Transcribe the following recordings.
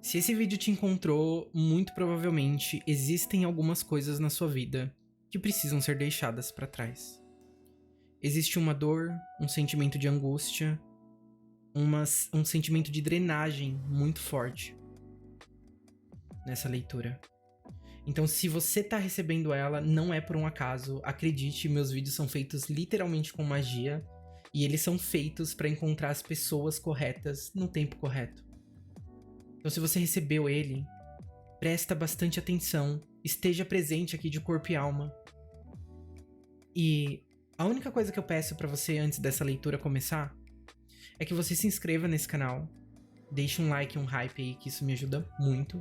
Se esse vídeo te encontrou, muito provavelmente existem algumas coisas na sua vida que precisam ser deixadas para trás. Existe uma dor, um sentimento de angústia, um sentimento de drenagem muito forte nessa leitura. Então, se você tá recebendo ela, não é por um acaso. Acredite, meus vídeos são feitos literalmente com magia e eles são feitos para encontrar as pessoas corretas no tempo correto. Então, se você recebeu ele, presta bastante atenção, esteja presente aqui de corpo e alma. E a única coisa que eu peço pra você antes dessa leitura começar é que você se inscreva nesse canal, deixe um like, um hype aí, que isso me ajuda muito.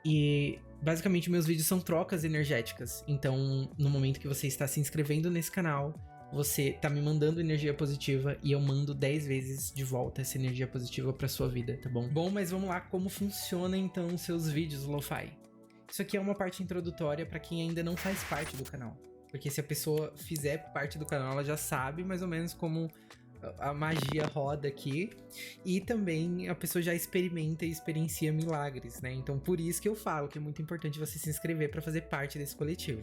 E basicamente meus vídeos são trocas energéticas. Então, no momento que você está se inscrevendo nesse canal, você tá me mandando energia positiva e eu mando 10 vezes de volta essa energia positiva pra sua vida, tá bom? Bom, mas vamos lá, como funciona então os seus vídeos, Lo-Fi? Isso aqui é uma parte introdutória pra quem ainda não faz parte do canal. Porque se a pessoa fizer parte do canal, ela já sabe mais ou menos como a magia roda aqui. E também a pessoa já experimenta e experiencia milagres, né? Então por isso que eu falo que é muito importante você se inscrever pra fazer parte desse coletivo.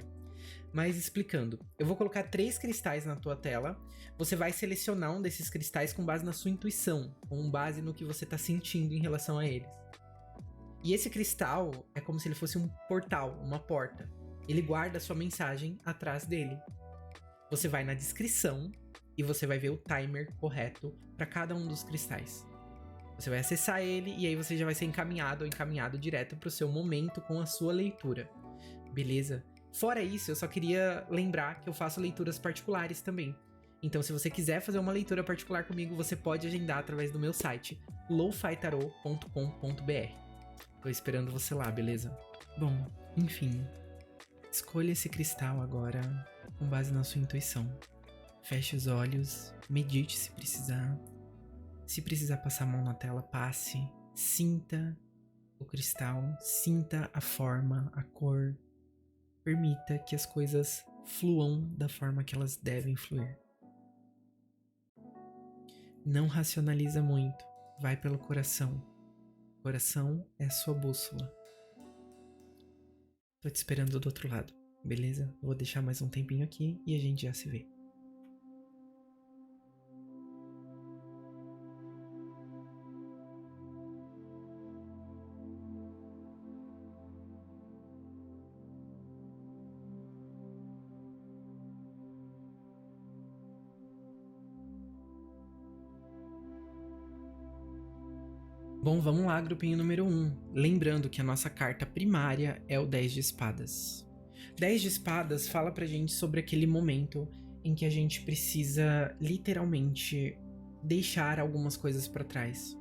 Mas explicando, eu vou colocar 3 cristais na tua tela. Você vai selecionar um desses cristais com base na sua intuição, com base no que você tá sentindo em relação a eles. E esse cristal é como se ele fosse um portal, uma porta. Ele guarda a sua mensagem atrás dele. Você vai na descrição e você vai ver o timer correto para cada um dos cristais. Você vai acessar ele e aí você já vai ser encaminhado ou encaminhado direto para o seu momento com a sua leitura. Beleza? Fora isso, eu só queria lembrar que eu faço leituras particulares também. Então, se você quiser fazer uma leitura particular comigo, você pode agendar através do meu site, lofitarot.com.br. Tô esperando você lá, beleza? Bom, enfim. Escolha esse cristal agora com base na sua intuição. Feche os olhos, medite se precisar. Se precisar passar a mão na tela, passe. Sinta o cristal, sinta a forma, a cor. Permita que as coisas fluam da forma que elas devem fluir. Não racionaliza muito, vai pelo coração. O coração é a sua bússola. Tô te esperando do outro lado, beleza? Vou deixar mais um tempinho aqui e a gente já se vê. Bom, vamos lá, grupinho número 1. Lembrando que a nossa carta primária é o 10 de espadas. 10 de espadas fala pra gente sobre aquele momento em que a gente precisa literalmente deixar algumas coisas pra trás.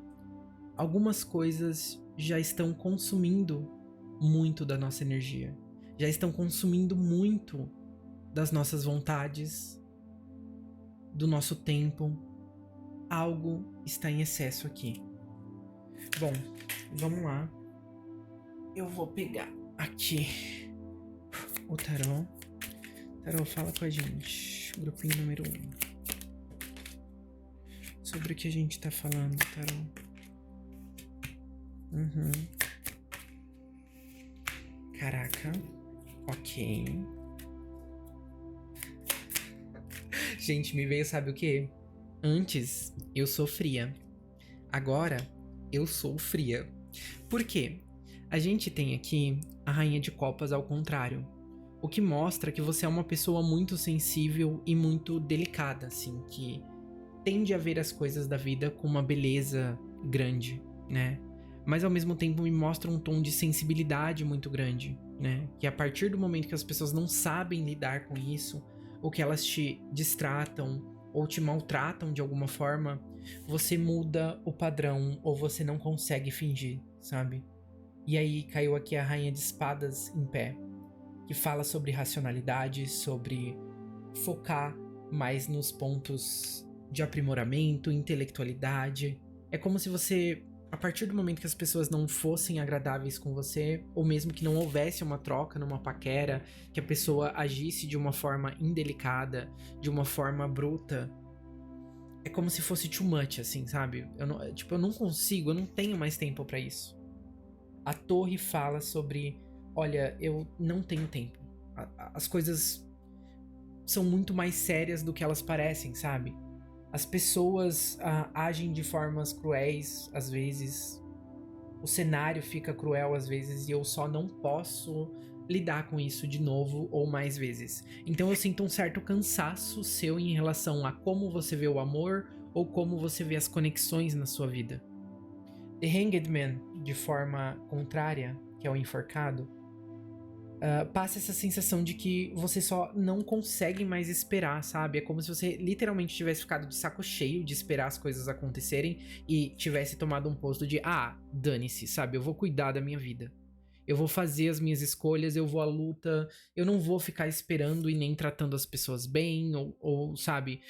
Algumas coisas já estão consumindo muito da nossa energia. Já estão consumindo muito das nossas vontades, do nosso tempo. Algo está em excesso aqui. Bom, vamos lá. Eu vou pegar aqui o tarô. Tarô, fala com a gente. Grupinho número 1. Sobre o que a gente tá falando, tarô. Caraca. Ok. Gente, me veio, sabe o quê? Antes, eu sofria. Agora, eu sou fria. Por quê? A gente tem aqui a Rainha de Copas ao contrário. O que mostra que você é uma pessoa muito sensível e muito delicada, assim, que tende a ver as coisas da vida com uma beleza grande, né? Mas ao mesmo tempo me mostra um tom de sensibilidade muito grande, né? Que a partir do momento que as pessoas não sabem lidar com isso, ou que elas te distratam, ou te maltratam de alguma forma, você muda o padrão ou você não consegue fingir, sabe? E aí caiu aqui a Rainha de Espadas em pé, que fala sobre racionalidade, sobre focar mais nos pontos de aprimoramento, intelectualidade. É como se você, a partir do momento que as pessoas não fossem agradáveis com você, ou mesmo que não houvesse uma troca numa paquera, que a pessoa agisse de uma forma indelicada, de uma forma bruta, é como se fosse too much, assim, sabe? Eu não consigo, eu não tenho mais tempo pra isso. A Torre fala sobre, olha, eu não tenho tempo. As coisas são muito mais sérias do que elas parecem, sabe? As pessoas agem de formas cruéis, às vezes. O cenário fica cruel, às vezes, e eu só não posso lidar com isso de novo ou mais vezes. Então eu sinto um certo cansaço seu em relação a como você vê o amor ou como você vê as conexões na sua vida. The Hanged Man, de forma contrária, que é o enforcado, passa essa sensação de que você só não consegue mais esperar, sabe? É como se você literalmente tivesse ficado de saco cheio de esperar as coisas acontecerem e tivesse tomado um posto de, dane-se, sabe? Eu vou cuidar da minha vida. Eu vou fazer as minhas escolhas, eu vou à luta, eu não vou ficar esperando e nem tratando as pessoas bem, ou sabe,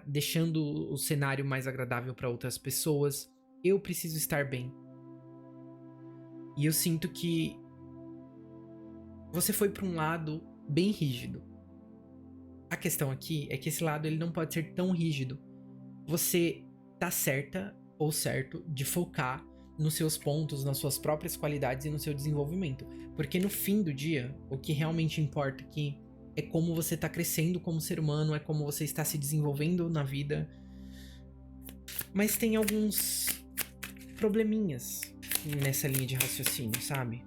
deixando o cenário mais agradável para outras pessoas. Eu preciso estar bem. E eu sinto que você foi para um lado bem rígido. A questão aqui é que esse lado ele não pode ser tão rígido. Você tá certa ou certo de focar nos seus pontos, nas suas próprias qualidades e no seu desenvolvimento. Porque no fim do dia, o que realmente importa aqui é como você tá crescendo como ser humano, é como você está se desenvolvendo na vida. Mas tem alguns probleminhas nessa linha de raciocínio, sabe?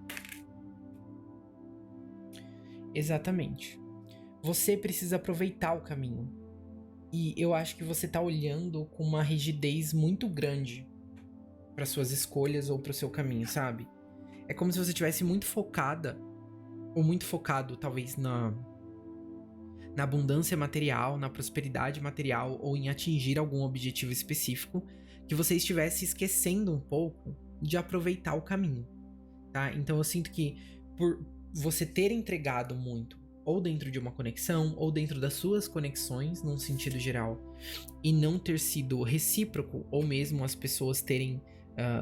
Exatamente. Você precisa aproveitar o caminho. E eu acho que você tá olhando com uma rigidez muito grande para suas escolhas ou para o seu caminho, sabe? É como se você estivesse muito focada, ou muito focado, talvez, na abundância material, na prosperidade material, ou em atingir algum objetivo específico, que você estivesse esquecendo um pouco de aproveitar o caminho, tá? Então eu sinto que por você ter entregado muito, ou dentro de uma conexão, ou dentro das suas conexões, num sentido geral, e não ter sido recíproco, ou mesmo as pessoas terem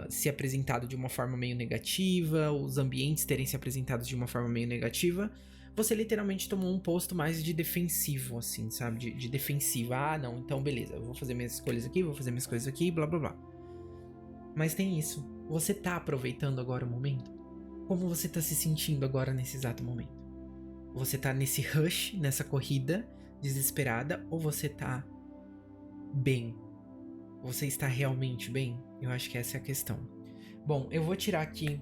se apresentado de uma forma meio negativa, os ambientes terem se apresentado de uma forma meio negativa, você literalmente tomou um posto mais de defensivo, assim, sabe? De defensiva. Não, então beleza, eu vou fazer minhas escolhas aqui, vou fazer minhas coisas aqui, blá blá blá. Mas tem isso, você tá aproveitando agora o momento? Como você tá se sentindo agora nesse exato momento? Você tá nesse rush, nessa corrida desesperada, ou você tá bem? Você está realmente bem? Eu acho que essa é a questão. Bom, eu vou tirar aqui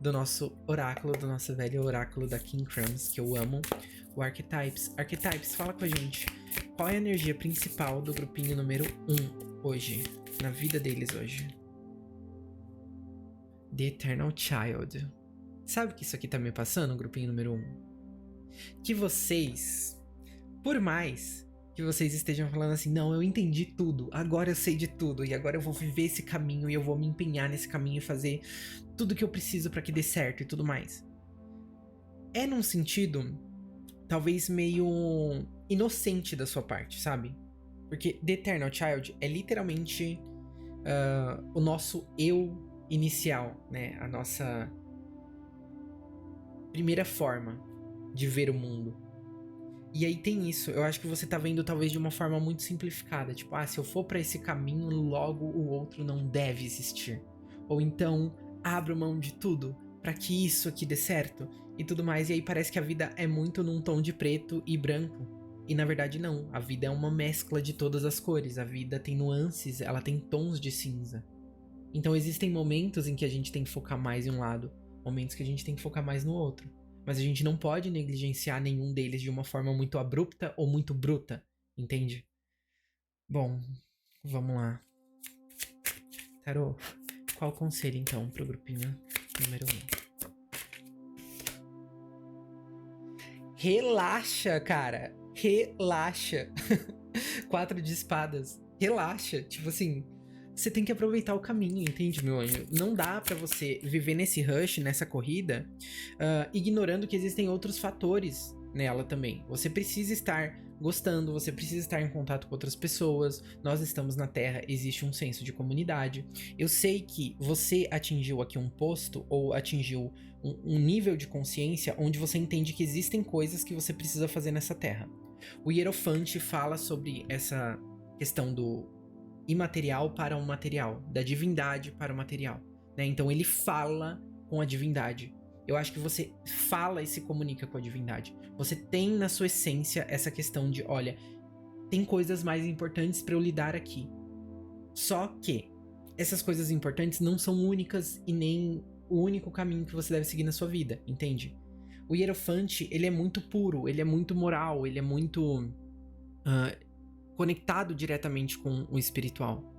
do nosso oráculo, do nosso velho oráculo da King Crumbs, que eu amo, o Archetypes. Archetypes, fala com a gente. Qual é a energia principal do grupinho número 1 hoje? Na vida deles hoje? The Eternal Child. Sabe o que isso aqui tá me passando, grupinho número 1? Que vocês, por mais que vocês estejam falando assim, não, eu entendi tudo, agora eu sei de tudo, e agora eu vou viver esse caminho, e eu vou me empenhar nesse caminho e fazer tudo que eu preciso pra que dê certo e tudo mais. É num sentido, talvez meio inocente da sua parte, sabe? Porque The Eternal Child é literalmente o nosso eu inicial, né? A nossa primeira forma de ver o mundo. E aí tem isso, eu acho que você tá vendo talvez de uma forma muito simplificada, tipo, se eu for pra esse caminho, logo o outro não deve existir. Ou então, abro mão de tudo pra que isso aqui dê certo e tudo mais. E aí parece que a vida é muito num tom de preto e branco. E na verdade não, a vida é uma mescla de todas as cores, a vida tem nuances, ela tem tons de cinza. Então existem momentos em que a gente tem que focar mais em um lado, momentos que a gente tem que focar mais no outro. Mas a gente não pode negligenciar nenhum deles de uma forma muito abrupta ou muito bruta, entende? Bom, vamos lá. Tarô, qual o conselho então pro grupinho número 1? Relaxa, cara. Relaxa. 4 de espadas. Relaxa. Tipo assim, você tem que aproveitar o caminho, entende, meu anjo? Não dá pra você viver nesse rush, nessa corrida, ignorando que existem outros fatores nela também. Você precisa estar gostando, você precisa estar em contato com outras pessoas. Nós estamos na Terra, existe um senso de comunidade. Eu sei que você atingiu aqui um posto, ou atingiu um nível de consciência onde você entende que existem coisas que você precisa fazer nessa Terra. O Hierofante fala sobre essa questão do imaterial para o material, da divindade para o material, né? Então ele fala com a divindade. Eu acho que você fala e se comunica com a divindade. Você tem na sua essência essa questão de, olha, tem coisas mais importantes para eu lidar aqui. Só que essas coisas importantes não são únicas e nem o único caminho que você deve seguir na sua vida, entende? O Hierofante, ele é muito puro, ele é muito moral, ele é muito conectado diretamente com o espiritual.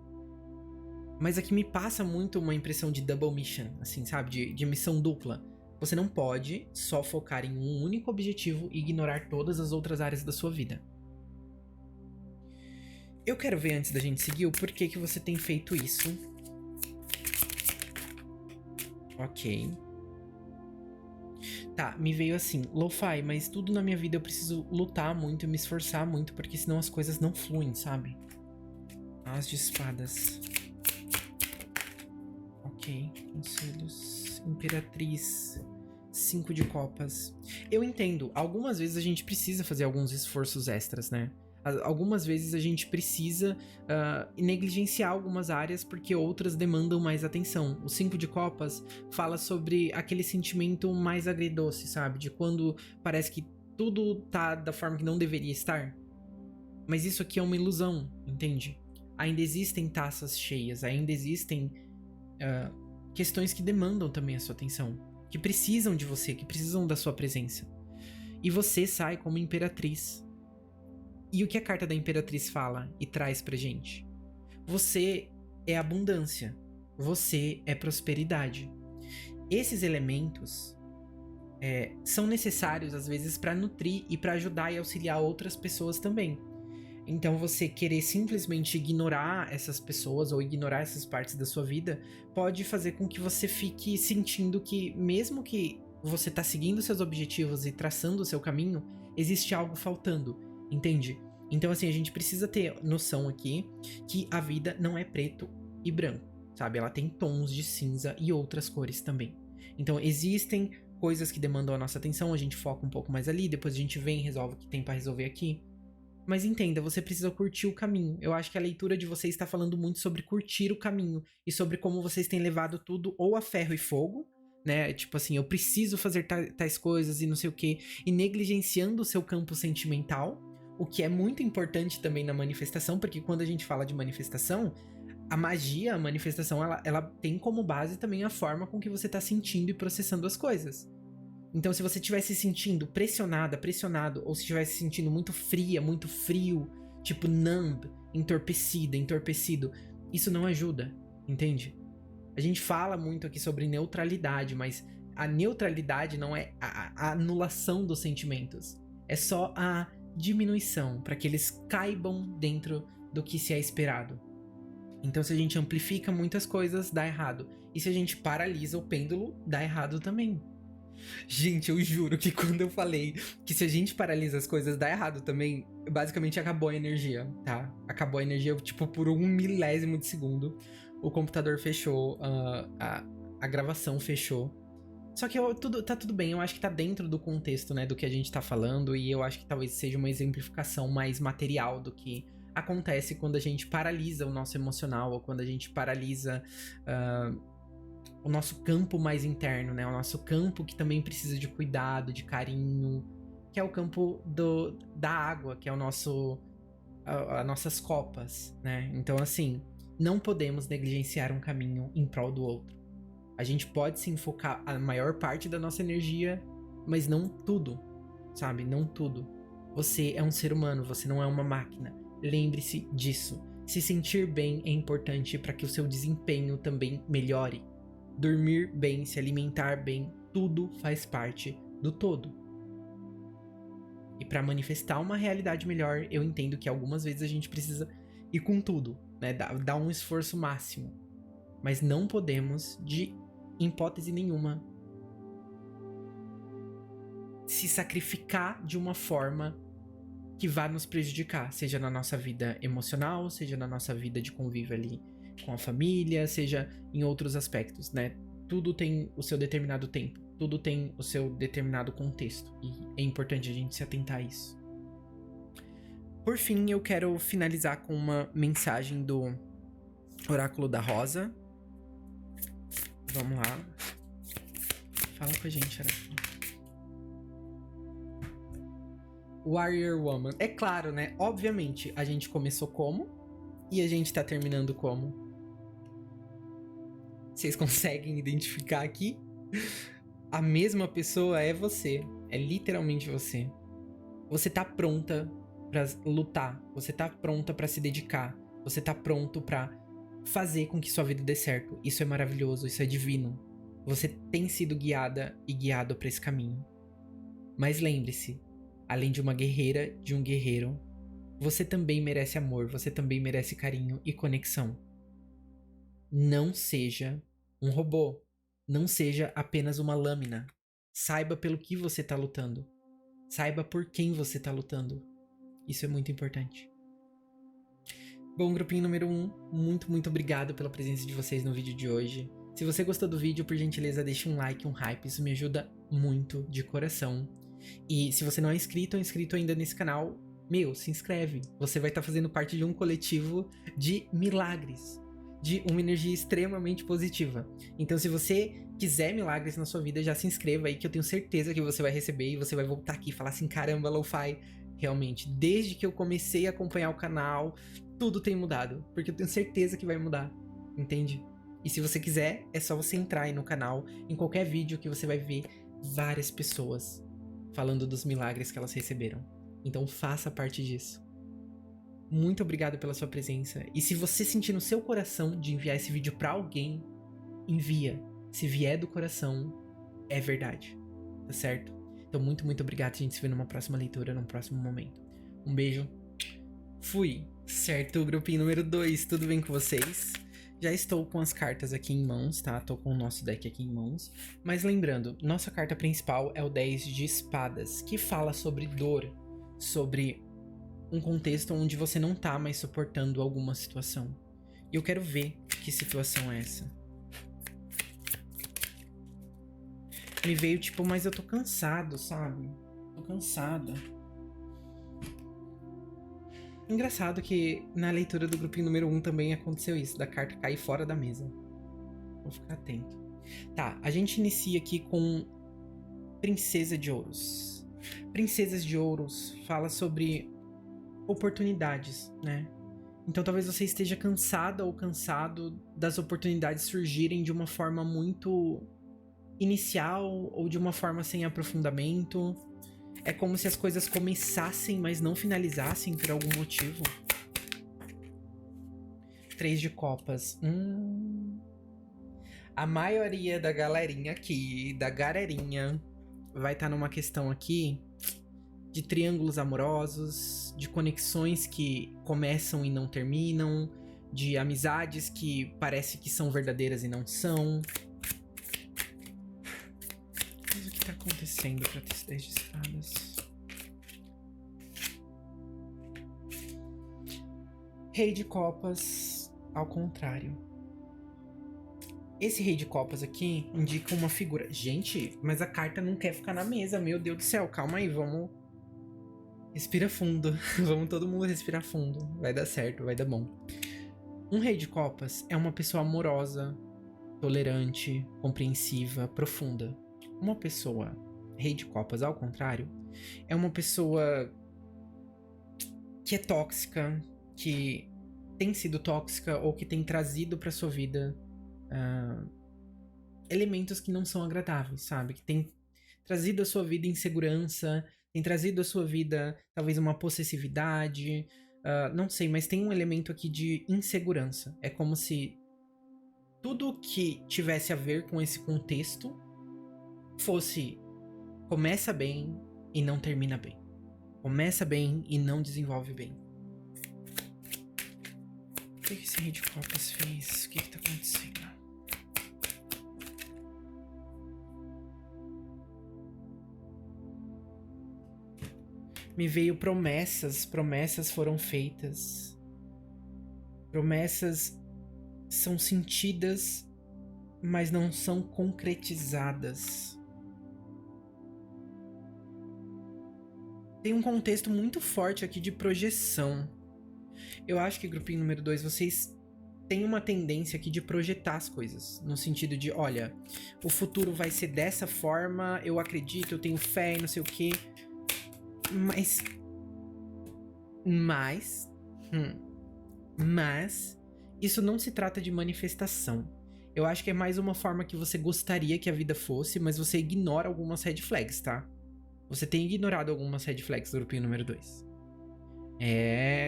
Mas aqui me passa muito uma impressão de double mission, assim, sabe? De missão dupla. Você não pode só focar em um único objetivo e ignorar todas as outras áreas da sua vida. Eu quero ver, antes da gente seguir, o porquê que você tem feito isso. Ok. Tá, me veio assim, Lo-Fi, mas tudo na minha vida eu preciso lutar muito e me esforçar muito, porque senão as coisas não fluem, sabe? As de espadas. Ok, conselhos. Imperatriz. 5 de copas. Eu entendo, algumas vezes a gente precisa fazer alguns esforços extras, né? Algumas vezes a gente precisa negligenciar algumas áreas porque outras demandam mais atenção. O 5 de copas fala sobre aquele sentimento mais agridoce, sabe? De quando parece que tudo tá da forma que não deveria estar. Mas isso aqui é uma ilusão, entende? Ainda existem taças cheias, ainda existem questões que demandam também a sua atenção, que precisam de você, que precisam da sua presença. E você sai como imperatriz. E o que a carta da Imperatriz fala e traz pra gente? Você é abundância. Você é prosperidade. Esses elementos são necessários, às vezes, pra nutrir e pra ajudar e auxiliar outras pessoas também. Então, você querer simplesmente ignorar essas pessoas ou ignorar essas partes da sua vida pode fazer com que você fique sentindo que, mesmo que você tá seguindo seus objetivos e traçando o seu caminho, existe algo faltando. Entende? Então, assim, a gente precisa ter noção aqui que a vida não é preto e branco, sabe? Ela tem tons de cinza e outras cores também. Então, existem coisas que demandam a nossa atenção, a gente foca um pouco mais ali, depois a gente vem e resolve o que tem pra resolver aqui. Mas entenda, você precisa curtir o caminho. Eu acho que a leitura de vocês está falando muito sobre curtir o caminho e sobre como vocês têm levado tudo ou a ferro e fogo, né? Tipo assim, eu preciso fazer tais coisas e não sei o quê, e negligenciando o seu campo sentimental, o que é muito importante também na manifestação, porque quando a gente fala de manifestação, a magia, a manifestação, ela tem como base também a forma com que você tá sentindo e processando as coisas. Então, se você estiver se sentindo pressionada, pressionado, ou se estiver se sentindo muito fria, muito frio, tipo numb, entorpecido, isso não ajuda, entende? A gente fala muito aqui sobre neutralidade, mas a neutralidade não é a anulação dos sentimentos. É só a diminuição, para que eles caibam dentro do que se é esperado. Então, se a gente amplifica muitas coisas, dá errado. E se a gente paralisa o pêndulo, dá errado também. Gente, eu juro que quando eu falei que se a gente paralisa as coisas, dá errado também, basicamente acabou a energia, tá? Acabou a energia, tipo, por 1 milésimo de segundo. O computador fechou, a gravação fechou. Só que tá tudo bem, eu acho que tá dentro do contexto, né, do que a gente tá falando, e eu acho que talvez seja uma exemplificação mais material do que acontece quando a gente paralisa o nosso emocional, ou quando a gente paralisa o nosso campo mais interno, né, o nosso campo que também precisa de cuidado, de carinho, que é o campo da água, que é o nosso, as nossas copas, né, então assim, não podemos negligenciar um caminho em prol do outro. A gente pode sim focar a maior parte da nossa energia, mas não tudo, sabe? Não tudo. Você é um ser humano, você não é uma máquina. Lembre-se disso. Se sentir bem é importante para que o seu desempenho também melhore. Dormir bem, se alimentar bem, tudo faz parte do todo. E para manifestar uma realidade melhor, eu entendo que algumas vezes a gente precisa ir com tudo, né? Dar um esforço máximo. Mas não podemos, de hipótese nenhuma, se sacrificar de uma forma que vá nos prejudicar, seja na nossa vida emocional, seja na nossa vida de convívio ali com a família, seja em outros aspectos, né? Tudo tem o seu determinado tempo, tudo tem o seu determinado contexto, e é importante a gente se atentar a isso. Por fim, eu quero finalizar com uma mensagem do Oráculo da Rosa. Vamos lá. Fala com a gente, Oráculo. Warrior Woman. É claro, né? Obviamente, a gente começou como e a gente tá terminando como. Vocês conseguem identificar aqui? A mesma pessoa é você. É literalmente você. Você tá pronta pra lutar. Você tá pronta pra se dedicar. Você tá pronto pra fazer com que sua vida dê certo. Isso é maravilhoso, isso é divino. Você tem sido guiada e guiado pra esse caminho. Mas lembre-se, além de uma guerreira, de um guerreiro, você também merece amor, você também merece carinho e conexão. Não seja um robô. Não seja apenas uma lâmina. Saiba pelo que você tá lutando. Saiba por quem você tá lutando. Isso é muito importante. Bom, grupinho número 1, muito obrigado pela presença de vocês no vídeo de hoje. Se você gostou do vídeo, por gentileza, deixe um like, um hype, isso me ajuda muito de coração. E se você não é inscrito ou inscrito ainda nesse canal, se inscreve. Você vai estar fazendo parte de um coletivo de milagres, de uma energia extremamente positiva. Então, se você quiser milagres na sua vida, já se inscreva aí que eu tenho certeza que você vai receber e você vai voltar aqui e falar assim, caramba, Lo-Fi, realmente, desde que eu comecei a acompanhar o canal, tudo tem mudado, porque eu tenho certeza que vai mudar, entende? E se você quiser, é só você entrar aí no canal, em qualquer vídeo que você vai ver várias pessoas falando dos milagres que elas receberam. Então faça parte disso. Muito obrigado pela sua presença. E se você sentir no seu coração de enviar esse vídeo pra alguém, envia. Se vier do coração, é verdade. Tá certo? Então muito obrigado. A gente se vê numa próxima leitura, num próximo momento. Um beijo. Fui. Certo, grupinho número 2, tudo bem com vocês? Já estou com as cartas aqui em mãos, tá? Tô com o nosso deck aqui em mãos. Mas lembrando, nossa carta principal é o 10 de espadas, que fala sobre dor, sobre um contexto onde você não tá mais suportando alguma situação. E eu quero ver que situação é essa. Me veio tipo, mas eu tô cansado, sabe? Tô cansada. Engraçado que na leitura do grupinho número 1 também aconteceu isso, da carta cair fora da mesa. Vou ficar atento. Tá, a gente inicia aqui com Princesa de Ouros. Princesas de Ouros fala sobre oportunidades, né? Então talvez você esteja cansada ou cansado das oportunidades surgirem de uma forma muito inicial ou de uma forma sem aprofundamento. É como se as coisas começassem, mas não finalizassem por algum motivo. 3 de copas. A maioria da galerinha aqui, da galerinha, vai estar numa questão aqui de triângulos amorosos, de conexões que começam e não terminam, de amizades que parece que são verdadeiras e não são. Mas o que tá acontecendo pra ter esse 10 de espadas? Rei de copas, ao contrário. Esse rei de copas aqui indica uma figura... Gente, mas a carta não quer ficar na mesa, meu Deus do céu. Calma aí, vamos... Respira fundo. Vamos todo mundo respirar fundo. Vai dar certo, vai dar bom. Um rei de copas é uma pessoa amorosa, tolerante, compreensiva, profunda. Uma pessoa rei de copas, ao contrário, é uma pessoa que é tóxica, que tem sido tóxica ou que tem trazido pra sua vida elementos que não são agradáveis, sabe? Que tem trazido à sua vida insegurança, tem trazido à sua vida talvez uma possessividade, não sei, mas tem um elemento aqui de insegurança. É como se tudo que tivesse a ver com esse contexto fosse começa bem e não termina bem. Começa bem e não desenvolve bem. O que esse rei de copas fez? O que tá acontecendo? Me veio promessas, promessas foram feitas. Promessas são sentidas, mas não são concretizadas. Tem um contexto muito forte aqui de projeção. Eu acho que, grupinho número 2, vocês tem uma tendência aqui de projetar as coisas. No sentido de, olha, o futuro vai ser dessa forma, eu acredito, eu tenho fé e não sei o quê. Mas isso não se trata de manifestação. Eu acho que é mais uma forma que você gostaria que a vida fosse, mas você ignora algumas red flags, tá? Você tem ignorado algumas red flags do grupinho número 2.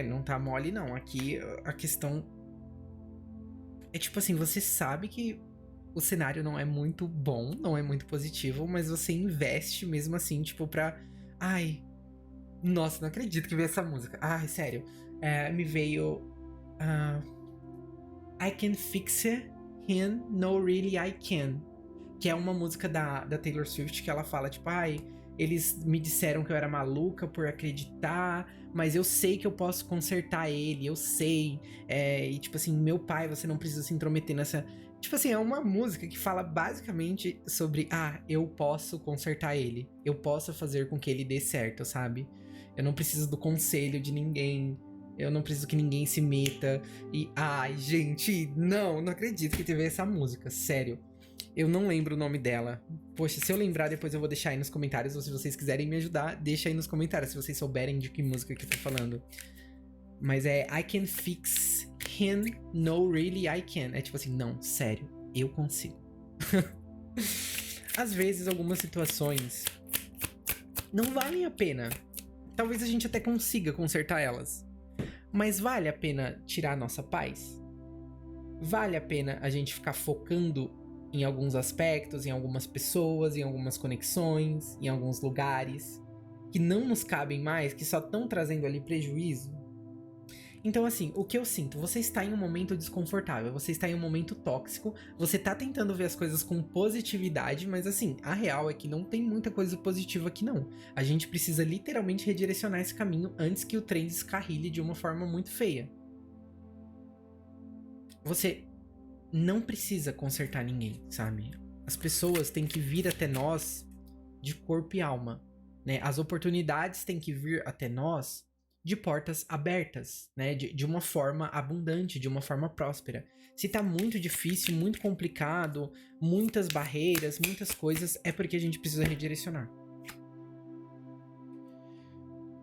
Não tá mole não. Aqui a questão é tipo assim, você sabe que o cenário não é muito bom, não é muito positivo, mas você investe mesmo assim, tipo, pra... Ai, nossa, não acredito que veio essa música. Ai, sério. Me veio... I Can Fix It, Him, No Really I Can. Que é uma música da Taylor Swift que ela fala, tipo, ai... Eles me disseram que eu era maluca por acreditar, mas eu sei que eu posso consertar ele, eu sei. E tipo assim, meu pai, você não precisa se intrometer nessa... Tipo assim, é uma música que fala basicamente sobre, eu posso consertar ele. Eu posso fazer com que ele dê certo, sabe? Eu não preciso do conselho de ninguém. Eu não preciso que ninguém se meta. E, ai, gente, não acredito que teve essa música, sério. Eu não lembro o nome dela. Poxa, se eu lembrar, depois eu vou deixar aí nos comentários. Ou se vocês quiserem me ajudar, deixa aí nos comentários. Se vocês souberem de que música que eu tô falando. Mas é I Can Fix Him, No Really I Can. É tipo assim, não, sério, eu consigo. Às vezes, algumas situações não valem a pena. Talvez a gente até consiga consertar elas. Mas vale a pena tirar a nossa paz? Vale a pena a gente ficar focando em alguns aspectos, em algumas pessoas, em algumas conexões, em alguns lugares que não nos cabem mais, que só estão trazendo ali prejuízo? Então, assim, o que eu sinto? Você está em um momento desconfortável, você está em um momento tóxico, você tá tentando ver as coisas com positividade, mas assim, a real é que não tem muita coisa positiva aqui não. A gente precisa literalmente redirecionar esse caminho antes que o trem descarrilhe de uma forma muito feia. Você não precisa consertar ninguém, sabe? As pessoas têm que vir até nós de corpo e alma, né? As oportunidades têm que vir até nós de portas abertas, né? De uma forma abundante, de uma forma próspera. Se tá muito difícil, muito complicado, muitas barreiras, muitas coisas, é porque a gente precisa redirecionar.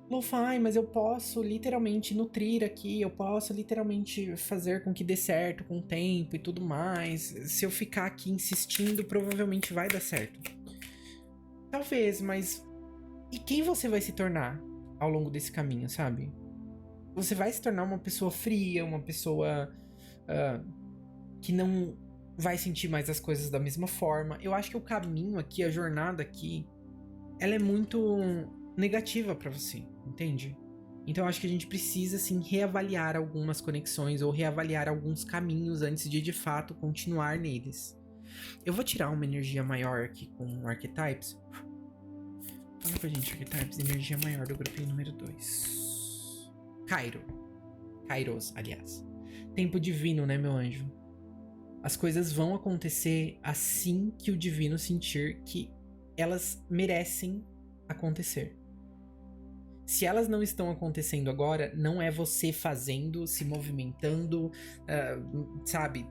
Lo-fi, mas eu posso literalmente nutrir aqui, eu posso literalmente fazer com que dê certo com o tempo e tudo mais. Se eu ficar aqui insistindo, provavelmente vai dar certo. Talvez, mas... E quem você vai se tornar ao longo desse caminho, sabe? Você vai se tornar uma pessoa fria, uma pessoa que não vai sentir mais as coisas da mesma forma. Eu acho que o caminho aqui, a jornada aqui, ela é muito negativa pra você, entende? Então eu acho que a gente precisa, assim, reavaliar algumas conexões ou reavaliar alguns caminhos antes de fato, continuar neles. Eu vou tirar uma energia maior aqui com Archetypes. Fala pra gente, Archetypes, energia maior do grupinho número 2. Kairos, aliás. Tempo divino, né, meu anjo? As coisas vão acontecer assim que o divino sentir que elas merecem acontecer. Se elas não estão acontecendo agora, não é você fazendo, se movimentando, sabe,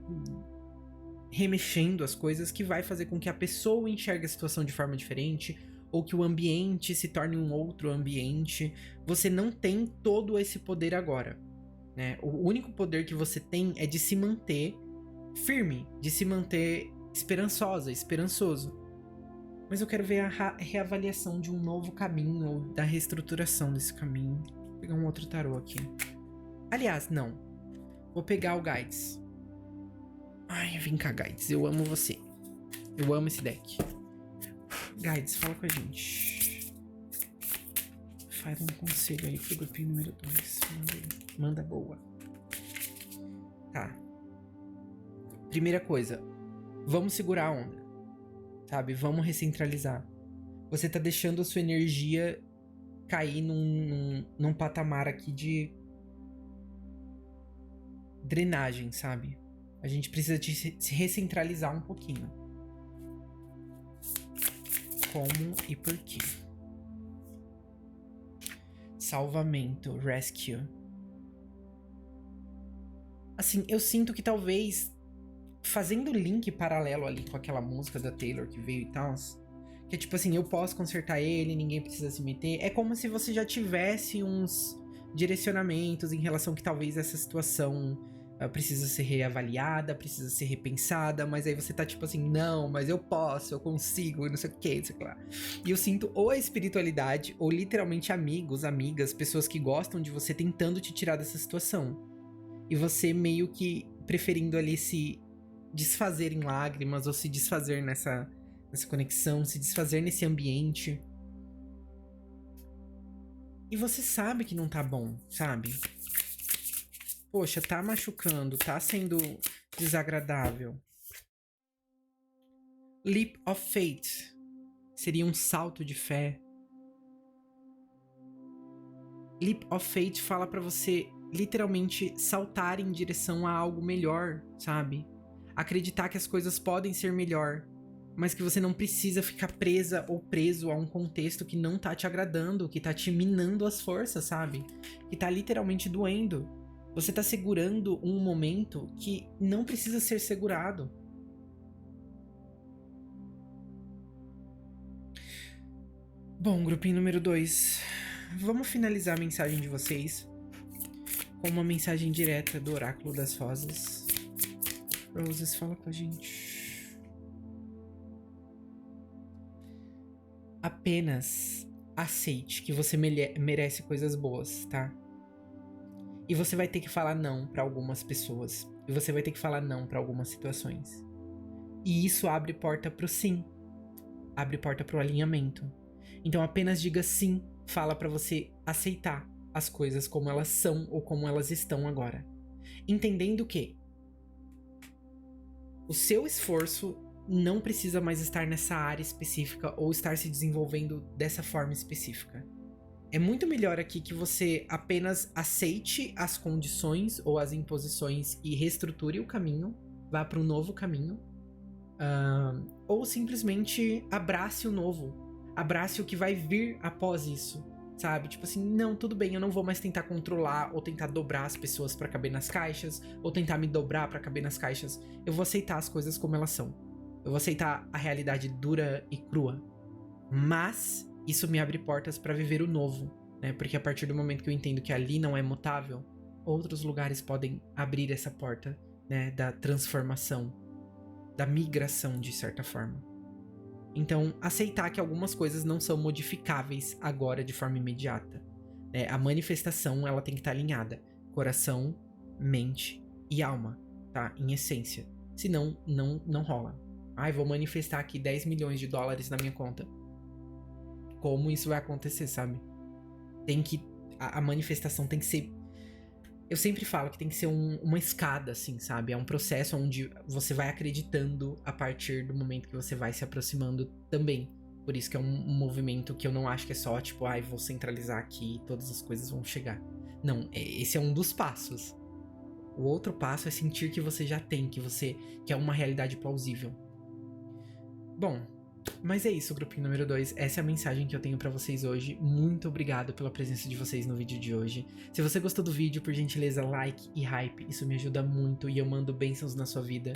remexendo as coisas que vai fazer com que a pessoa enxergue a situação de forma diferente ou que o ambiente se torne um outro ambiente. Você não tem todo esse poder agora, né? O único poder que você tem é de se manter firme, de se manter esperançoso. Mas eu quero ver a reavaliação de um novo caminho, ou da reestruturação desse caminho. Vou pegar um outro tarô aqui. Aliás, não. Vou pegar o Guides. Ai, vem cá, Guides. Eu amo você. Eu amo esse deck. Guides, fala com a gente. Faz um conselho aí pro grupinho número 2. Manda boa. Tá. Primeira coisa. Vamos segurar a onda. Sabe? Vamos recentralizar. Você tá deixando a sua energia cair num patamar aqui de drenagem, sabe? A gente precisa de se recentralizar um pouquinho. Como e por quê? Salvamento, rescue. Assim, eu sinto que talvez, fazendo link paralelo ali com aquela música da Taylor que veio e tal, que é tipo assim, eu posso consertar ele, ninguém precisa se meter. É como se você já tivesse uns direcionamentos em relação que talvez essa situação precisa ser reavaliada, precisa ser repensada, mas aí você tá tipo assim, não, mas eu posso, eu consigo, e não sei o que, não sei o que lá. E eu sinto ou a espiritualidade, ou literalmente amigos, amigas, pessoas que gostam de você tentando te tirar dessa situação. E você meio que preferindo ali se desfazer em lágrimas, ou se desfazer nessa conexão, se desfazer nesse ambiente. E você sabe que não tá bom, sabe? Poxa, tá machucando, tá sendo desagradável. Leap of Faith seria um salto de fé. Leap of Faith fala pra você literalmente saltar em direção a algo melhor, sabe? Acreditar que as coisas podem ser melhor, mas que você não precisa ficar presa ou preso a um contexto que não tá te agradando, que tá te minando as forças, sabe? Que tá literalmente doendo. Você tá segurando um momento que não precisa ser segurado. Bom, grupinho número 2. Vamos finalizar a mensagem de vocês com uma mensagem direta do Oráculo das Rosas. Roses, fala com a gente. Apenas aceite que você merece coisas boas, tá? E você vai ter que falar não pra algumas pessoas. E você vai ter que falar não pra algumas situações. E isso abre porta pro sim. Abre porta pro alinhamento. Então apenas diga sim. Fala pra você aceitar as coisas como elas são ou como elas estão agora. Entendendo que o seu esforço não precisa mais estar nessa área específica ou estar se desenvolvendo dessa forma específica. É muito melhor aqui que você apenas aceite as condições ou as imposições e reestruture o caminho, vá para um novo caminho, ou simplesmente abrace o novo, abrace o que vai vir após isso, sabe? Tipo assim, não, tudo bem, eu não vou mais tentar controlar ou tentar dobrar as pessoas para caber nas caixas, ou tentar me dobrar para caber nas caixas. Eu vou aceitar as coisas como elas são. Eu vou aceitar a realidade dura e crua. Mas isso me abre portas para viver o novo, né? Porque a partir do momento que eu entendo que ali não é mutável, outros lugares podem abrir essa porta, né? Da transformação, da migração, de certa forma. Então, aceitar que algumas coisas não são modificáveis agora de forma imediata, né? A manifestação, ela tem que estar alinhada. Coração, mente e alma, tá? Em essência. Senão, não rola. Ai, vou manifestar aqui 10 milhões de dólares na minha conta. Como isso vai acontecer, sabe? Tem que... A manifestação tem que ser... Eu sempre falo que tem que ser uma escada, assim, sabe? É um processo onde você vai acreditando a partir do momento que você vai se aproximando também. Por isso que é um movimento que eu não acho que é só, tipo, ai, vou centralizar aqui e todas as coisas vão chegar. Não, esse é um dos passos. O outro passo é sentir que você já tem, que é uma realidade plausível. Bom, mas é isso, grupinho número 2. Essa é a mensagem que eu tenho pra vocês hoje. Muito obrigado pela presença de vocês no vídeo de hoje. Se você gostou do vídeo, por gentileza, like e hype. Isso me ajuda muito e eu mando bênçãos na sua vida.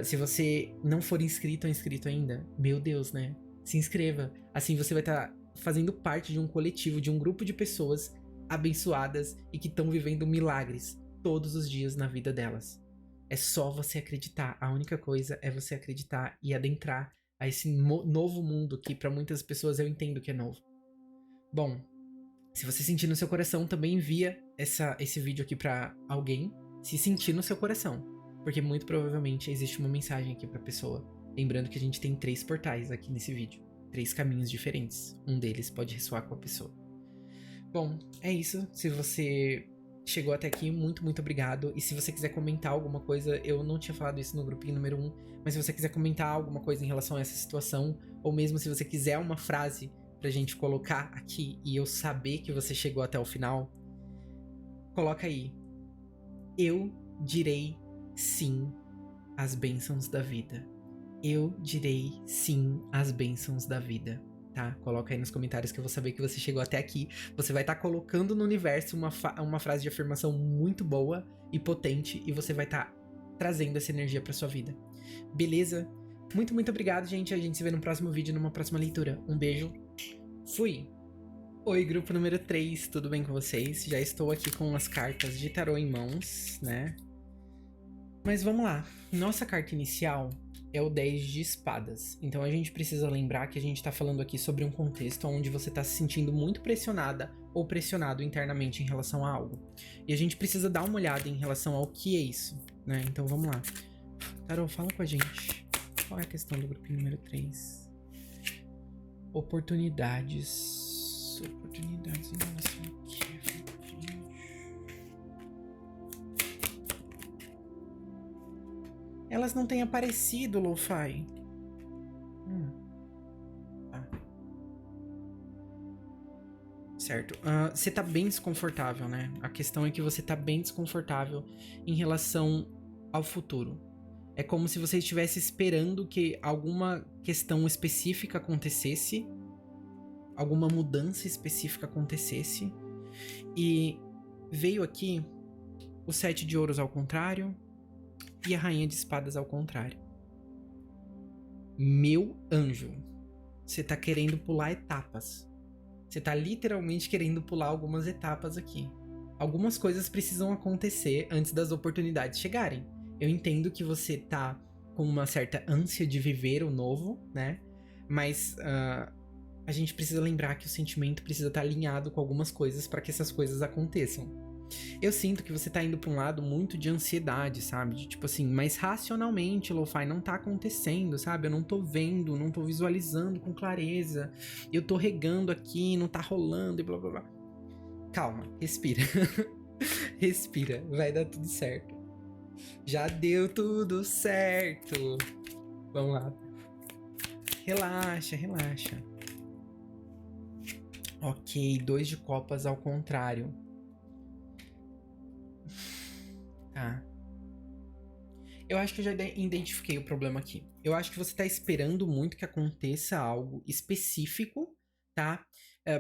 Se você não for inscrito ou inscrito ainda, meu Deus, né? Se inscreva. Assim você vai estar fazendo parte de um coletivo, de um grupo de pessoas abençoadas e que estão vivendo milagres todos os dias na vida delas. É só você acreditar. A única coisa é você acreditar e adentrar a esse novo mundo que para muitas pessoas eu entendo que é novo. Bom, se você sentir no seu coração, também envia esse vídeo aqui para alguém, se sentir no seu coração, porque muito provavelmente existe uma mensagem aqui pra pessoa. Lembrando que a gente tem 3 portais aqui nesse vídeo, 3 caminhos diferentes, um deles pode ressoar com a pessoa. Bom, é isso. Se você chegou até aqui, muito obrigado. E se você quiser comentar alguma coisa, eu não tinha falado isso no grupinho número 1, mas se você quiser comentar alguma coisa em relação a essa situação, ou mesmo se você quiser uma frase pra gente colocar aqui e eu saber que você chegou até o final, coloca aí. Eu direi sim às bênçãos da vida. Eu direi sim às bênçãos da vida, tá? Coloca aí nos comentários que eu vou saber que você chegou até aqui. Você vai estar colocando no universo uma frase de afirmação muito boa e potente, e você vai estar trazendo essa energia pra sua vida. Beleza? Muito, muito obrigado, gente. A gente se vê no próximo vídeo, numa próxima leitura. Um beijo. Fui! Oi, grupo número 3, tudo bem com vocês? Já estou aqui com as cartas de tarô em mãos, né? Mas vamos lá. Nossa carta inicial é o 10 de espadas. Então a gente precisa lembrar que a gente tá falando aqui sobre um contexto onde você tá se sentindo muito pressionada ou pressionado internamente em relação a algo. E a gente precisa dar uma olhada em relação ao que é isso, né? Então vamos lá. Tarô, fala com a gente. Qual é a questão do grupo número 3? Oportunidades. Oportunidades em relação ao que? Elas não têm aparecido, Lo-Fi. Tá. Certo. Você tá bem desconfortável, né? A questão é que você tá bem desconfortável em relação ao futuro. É como se você estivesse esperando que alguma questão específica acontecesse, alguma mudança específica acontecesse, e veio aqui o 7 de ouros ao contrário e a rainha de espadas ao contrário. Meu anjo, você tá querendo pular etapas. Você tá literalmente querendo pular algumas etapas aqui. Algumas coisas precisam acontecer antes das oportunidades chegarem. Eu entendo que você tá com uma certa ânsia de viver o novo, né? Mas a gente precisa lembrar que o sentimento precisa estar alinhado com algumas coisas para que essas coisas aconteçam. Eu sinto que você tá indo pra um lado muito de ansiedade, sabe? De, tipo assim, mas racionalmente, Lo-Fi, não tá acontecendo, sabe? Eu não tô vendo, não tô visualizando com clareza. Eu tô regando aqui, não tá rolando e blá blá blá. Calma, respira. Respira, vai dar tudo certo. Já deu tudo certo. Vamos lá. Relaxa, relaxa. Ok, 2 de copas ao contrário. Tá. Eu acho que eu já identifiquei o problema aqui. Eu acho que você tá esperando muito que aconteça algo específico, tá?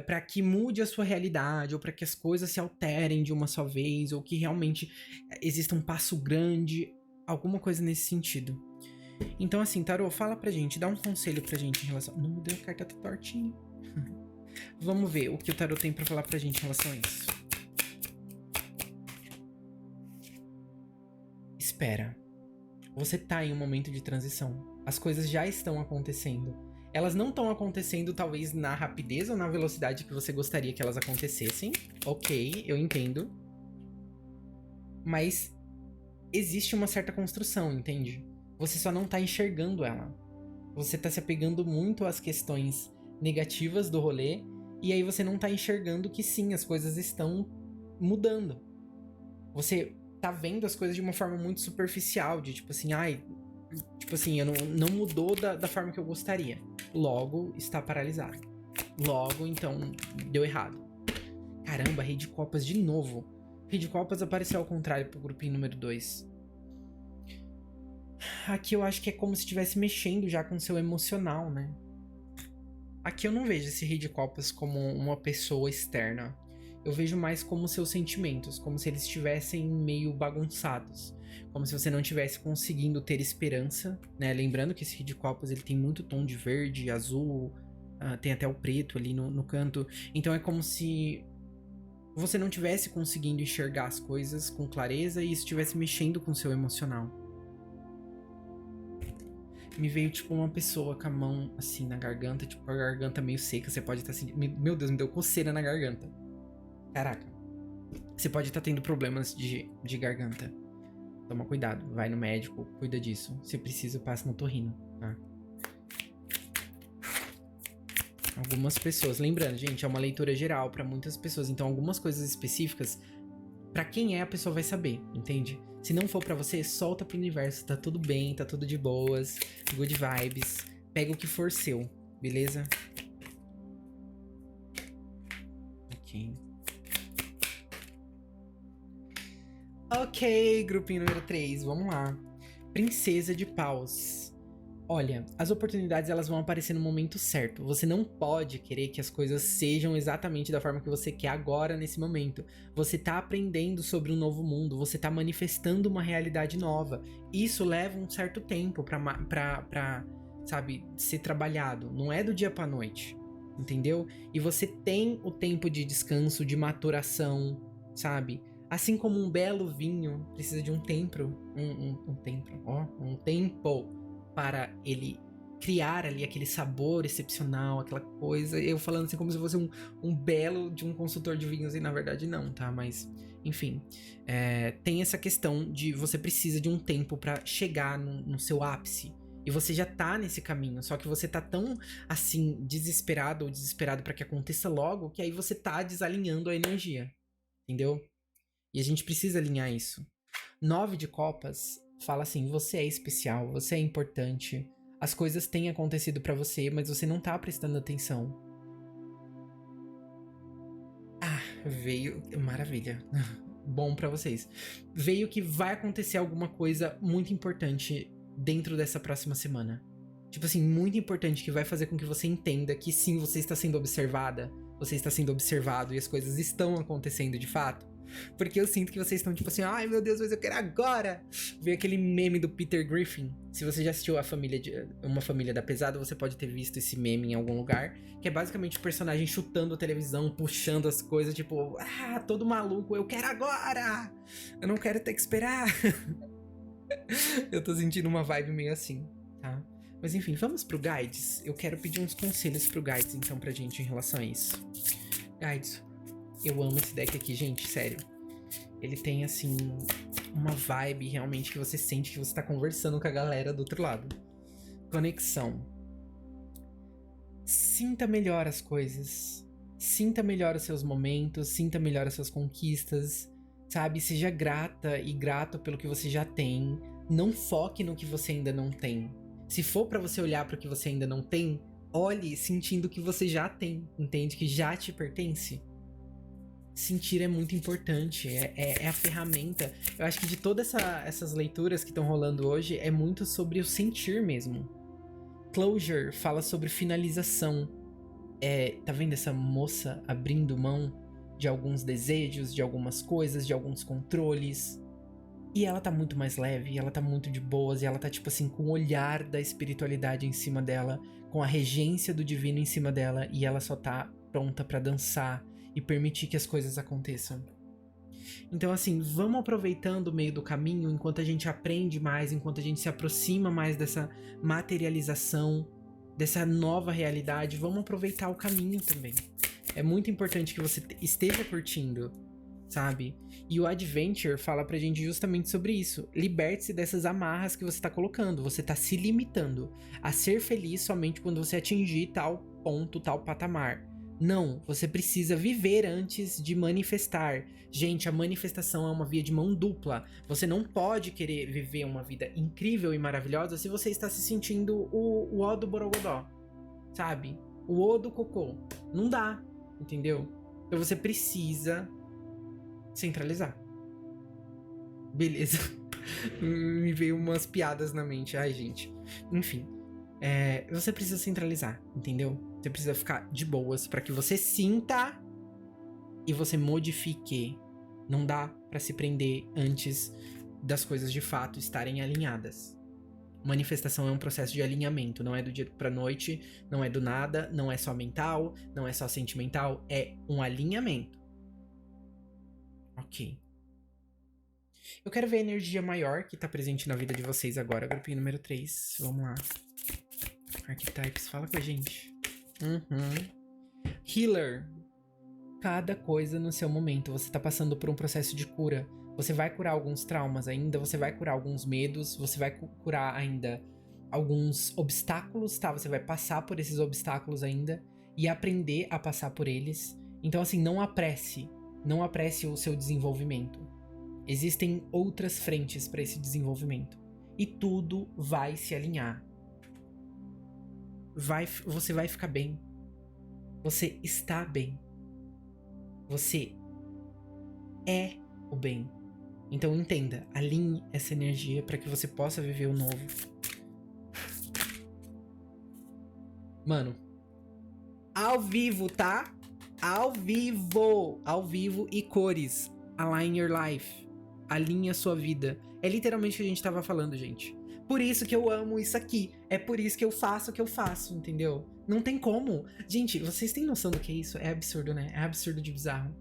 Pra que mude a sua realidade, ou pra que as coisas se alterem de uma só vez, ou que realmente exista um passo grande, alguma coisa nesse sentido. Então, assim, Tarô, fala pra gente, dá um conselho pra gente em relação... Não mudei, a carta tá tortinha. Vamos ver o que o Tarô tem pra falar pra gente em relação a isso. Espera. Você tá em um momento de transição. As coisas já estão acontecendo. Elas não estão acontecendo, talvez, na rapidez ou na velocidade que você gostaria que elas acontecessem. Ok, eu entendo. Mas existe uma certa construção, entende? Você só não tá enxergando ela. Você tá se apegando muito às questões negativas do rolê, e aí você não tá enxergando que sim, as coisas estão mudando. Você tá vendo as coisas de uma forma muito superficial, de tipo assim, ai, tipo assim, não mudou da forma que eu gostaria. Logo, está paralisado. Logo, então, deu errado. Caramba, Rei de Copas de novo. Rei de Copas apareceu ao contrário pro grupinho número 2. Aqui eu acho que é como se estivesse mexendo já com o seu emocional, né? Aqui eu não vejo esse Rei de Copas como uma pessoa externa. Eu vejo mais como seus sentimentos, como se eles estivessem meio bagunçados. Como se você não estivesse conseguindo ter esperança, né? Lembrando que esse Rei de Copas ele tem muito tom de verde, azul, tem até o preto ali no canto. Então é como se você não estivesse conseguindo enxergar as coisas com clareza e isso estivesse mexendo com o seu emocional. Me veio tipo uma pessoa com a mão assim na garganta, tipo com a garganta meio seca. Você pode estar sentindo... Meu Deus, me deu coceira na garganta. Caraca. Você pode estar tendo problemas de garganta. Toma cuidado, vai no médico, cuida disso. Se precisa, passa no otorrino, tá? Algumas pessoas, lembrando, gente, é uma leitura geral pra muitas pessoas, então algumas coisas específicas, pra quem é, a pessoa vai saber, entende? Se não for pra você, solta pro universo, tá tudo bem, tá tudo de boas, good vibes, pega o que for seu, beleza? Ok. Ok, grupinho número 3, vamos lá. Princesa de Paus. Olha, as oportunidades elas vão aparecer no momento certo. Você não pode querer que as coisas sejam exatamente da forma que você quer agora, nesse momento. Você tá aprendendo sobre um novo mundo, você tá manifestando uma realidade nova. Isso leva um certo tempo pra, sabe, ser trabalhado. Não é do dia pra noite, entendeu? E você tem o tempo de descanso, de maturação, sabe? Assim como um belo vinho precisa de um tempo, um tempo para ele criar ali aquele sabor excepcional, aquela coisa. Eu falando assim como se fosse um belo de um consultor de vinhos e na verdade não, tá? Mas, enfim, tem essa questão de você precisa de um tempo para chegar no seu ápice. E você já tá nesse caminho, só que você tá tão, assim, desesperado ou desesperado para que aconteça logo, que aí você tá desalinhando a energia, entendeu? E a gente precisa alinhar isso. 9 de copas fala assim: você é especial, você é importante, as coisas têm acontecido pra você, mas você não tá prestando atenção. Ah, veio. Maravilha. Bom pra vocês. Veio que vai acontecer alguma coisa muito importante dentro dessa próxima semana. Tipo assim, muito importante, que vai fazer com que você entenda que sim, você está sendo observada, você está sendo observado e as coisas estão acontecendo de fato. Porque eu sinto que vocês estão tipo assim, ai meu Deus, mas eu quero agora ver aquele meme do Peter Griffin. Se você já assistiu Uma Família da Pesada, você pode ter visto esse meme em algum lugar, que é basicamente o personagem chutando a televisão, puxando as coisas, tipo, todo maluco, eu quero agora! Eu não quero ter que esperar. Eu tô sentindo uma vibe meio assim, tá? Mas enfim, vamos pro Guides. Eu quero pedir uns conselhos pro Guides, então, pra gente em relação a isso. Guides, eu amo esse deck aqui, gente, sério. Ele tem, assim, uma vibe realmente que você sente que você tá conversando com a galera do outro lado. Conexão. Sinta melhor as coisas. Sinta melhor os seus momentos, sinta melhor as suas conquistas, sabe? Seja grata e grato pelo que você já tem. Não foque no que você ainda não tem. Se for pra você olhar para o que você ainda não tem, olhe sentindo que você já tem, entende? Que já te pertence. Sentir é muito importante, é a ferramenta. Eu acho que de todas essas leituras que estão rolando hoje, é muito sobre o sentir mesmo. Closure fala sobre finalização. Tá vendo essa moça abrindo mão de alguns desejos, de algumas coisas, de alguns controles? E ela tá muito mais leve, ela tá muito de boas, e ela tá tipo assim, com o olhar da espiritualidade em cima dela, com a regência do divino em cima dela, e ela só tá pronta pra dançar e permitir que as coisas aconteçam. Então assim, vamos aproveitando o meio do caminho, enquanto a gente aprende mais, enquanto a gente se aproxima mais dessa materialização, dessa nova realidade, vamos aproveitar o caminho também. É muito importante que você esteja curtindo, sabe? E o Adventure fala pra gente justamente sobre isso. Liberte-se dessas amarras que você tá colocando. Você tá se limitando a ser feliz somente quando você atingir tal ponto, tal patamar. Não, você precisa viver antes de manifestar. Gente, a manifestação é uma via de mão dupla. Você não pode querer viver uma vida incrível e maravilhosa se você está se sentindo o ó do Borogodó, sabe? O ó do cocô. Não dá, entendeu? Então você precisa centralizar. Beleza. Me veio umas piadas na mente. Ai, gente. Enfim. Você precisa centralizar, entendeu? Você precisa ficar de boas para que você sinta e você modifique. Não dá para se prender antes das coisas de fato estarem alinhadas. Manifestação é um processo de alinhamento, não é do dia pra noite, não é do nada, não é só mental, não é só sentimental, é um alinhamento. Ok. Eu quero ver a energia maior que tá presente na vida de vocês agora. Grupinho número 3. Vamos lá. Archetypes, fala com a gente. Healer. Cada coisa no seu momento. Você tá passando por um processo de cura. Você vai curar alguns traumas ainda, você vai curar alguns medos, você vai curar ainda alguns obstáculos, tá? Você vai passar por esses obstáculos ainda e aprender a passar por eles. Então, assim, não apresse o seu desenvolvimento. Existem outras frentes para esse desenvolvimento. E tudo vai se alinhar. Você vai ficar bem. Você está bem. Você é o bem. Então entenda, alinhe essa energia para que você possa viver o novo. Mano, ao vivo, tá? Ao vivo e cores. Align your life. Alinhe a sua vida. É literalmente o que a gente tava falando, gente. Por isso que eu amo isso aqui. É por isso que eu faço o que eu faço, entendeu? Não tem como. Gente, vocês têm noção do que é isso? É absurdo, né? É absurdo de bizarro.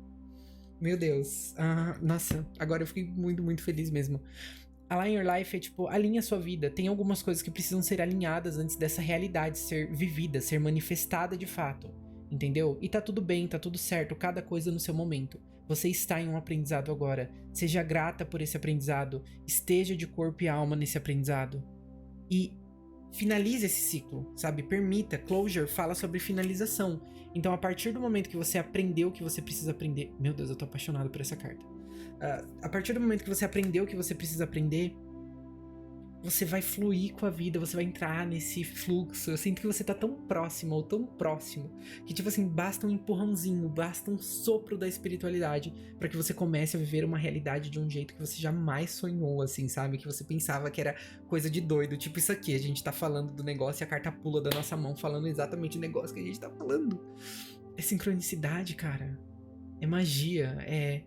Meu Deus. Nossa, agora eu fiquei muito, muito feliz mesmo. Align your life é tipo, alinha a sua vida. Tem algumas coisas que precisam ser alinhadas antes dessa realidade ser vivida, ser manifestada de fato. Entendeu? E tá tudo bem, tá tudo certo, cada coisa no seu momento. Você está em um aprendizado agora. Seja grata por esse aprendizado. Esteja de corpo e alma nesse aprendizado. E finalize esse ciclo, sabe? Permita. Closure fala sobre finalização. Então, a partir do momento que você aprendeu o que você precisa aprender... Meu Deus, eu tô apaixonado por essa carta. A partir do momento que você aprendeu o que você precisa aprender, você vai fluir com a vida, você vai entrar nesse fluxo. Eu sinto que você tá tão próximo, ou tão próximo, que tipo assim, basta um empurrãozinho, basta um sopro da espiritualidade para que você comece a viver uma realidade de um jeito que você jamais sonhou, assim, sabe? Que você pensava que era coisa de doido, tipo isso aqui, a gente tá falando do negócio e a carta pula da nossa mão falando exatamente o negócio que a gente tá falando. É sincronicidade, cara. É magia, é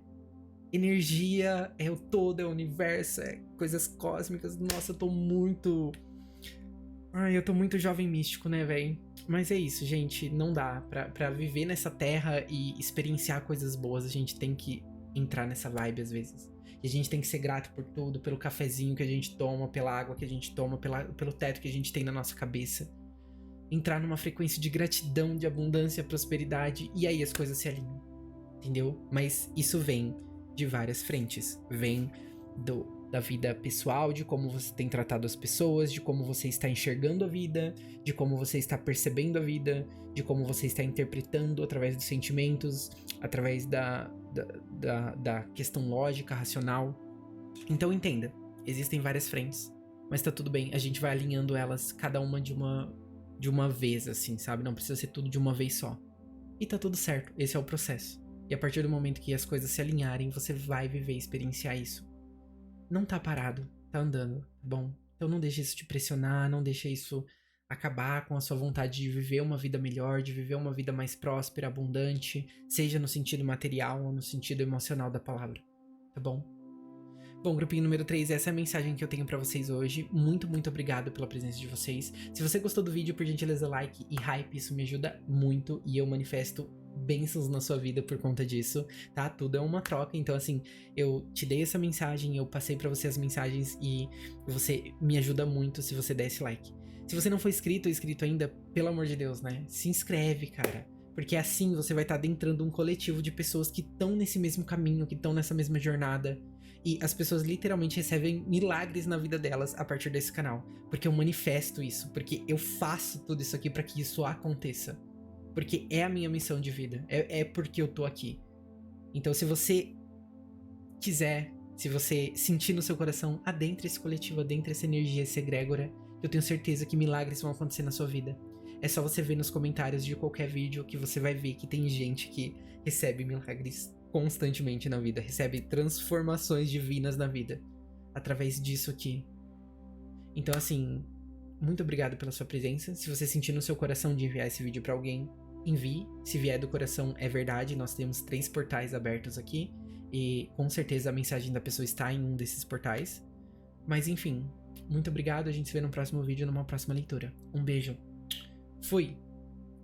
energia, é o todo, é o universo, é coisas cósmicas. Nossa, eu tô muito... Ai, eu tô muito jovem místico, né, velho? Mas é isso, gente. Não dá. Pra viver nessa terra e experienciar coisas boas, a gente tem que entrar nessa vibe às vezes. E a gente tem que ser grato por tudo, pelo cafezinho que a gente toma, pela água que a gente toma, pelo teto que a gente tem na nossa cabeça. Entrar numa frequência de gratidão, de abundância, prosperidade, e aí as coisas se alinham. Entendeu? Mas isso vem de várias frentes. Vem da vida pessoal, de como você tem tratado as pessoas, de como você está enxergando a vida, de como você está percebendo a vida, de como você está interpretando através dos sentimentos, através da questão lógica, racional. Então entenda, existem várias frentes, mas tá tudo bem, a gente vai alinhando elas, cada uma de uma vez, assim, sabe? Não precisa ser tudo de uma vez só. E tá tudo certo, esse é o processo. E a partir do momento que as coisas se alinharem, você vai viver e experienciar isso. Não tá parado, tá andando, tá bom? Então não deixe isso te pressionar, não deixe isso acabar com a sua vontade de viver uma vida melhor, de viver uma vida mais próspera, abundante, seja no sentido material ou no sentido emocional da palavra, tá bom? Bom, grupinho número 3, essa é a mensagem que eu tenho pra vocês hoje. Muito, muito obrigado pela presença de vocês. Se você gostou do vídeo, por gentileza, like e hype, isso me ajuda muito e eu manifesto bênçãos na sua vida por conta disso, tá? Tudo é uma troca, então assim, eu te dei essa mensagem, eu passei pra você as mensagens e você me ajuda muito se você der esse like. Se você não for inscrito ou inscrito ainda, pelo amor de Deus, né? Se inscreve, cara. Porque assim você vai estar adentrando um coletivo de pessoas que estão nesse mesmo caminho, que estão nessa mesma jornada. E as pessoas literalmente recebem milagres na vida delas a partir desse canal. Porque eu manifesto isso, porque eu faço tudo isso aqui pra que isso aconteça. Porque é a minha missão de vida. É porque eu tô aqui. Então, se você quiser, se você sentir no seu coração, adentre esse coletivo, adentre essa energia, essa egrégora. Eu tenho certeza que milagres vão acontecer na sua vida. É só você ver nos comentários de qualquer vídeo que você vai ver que tem gente que recebe milagres constantemente na vida. Recebe transformações divinas na vida. Através disso aqui. Então, assim... Muito obrigado pela sua presença. Se você sentir no seu coração de enviar esse vídeo pra alguém, envie. Se vier do coração, é verdade. Nós temos 3 portais abertos aqui. E com certeza a mensagem da pessoa está em um desses portais. Mas enfim, muito obrigado. A gente se vê no próximo vídeo, numa próxima leitura. Um beijo. Fui!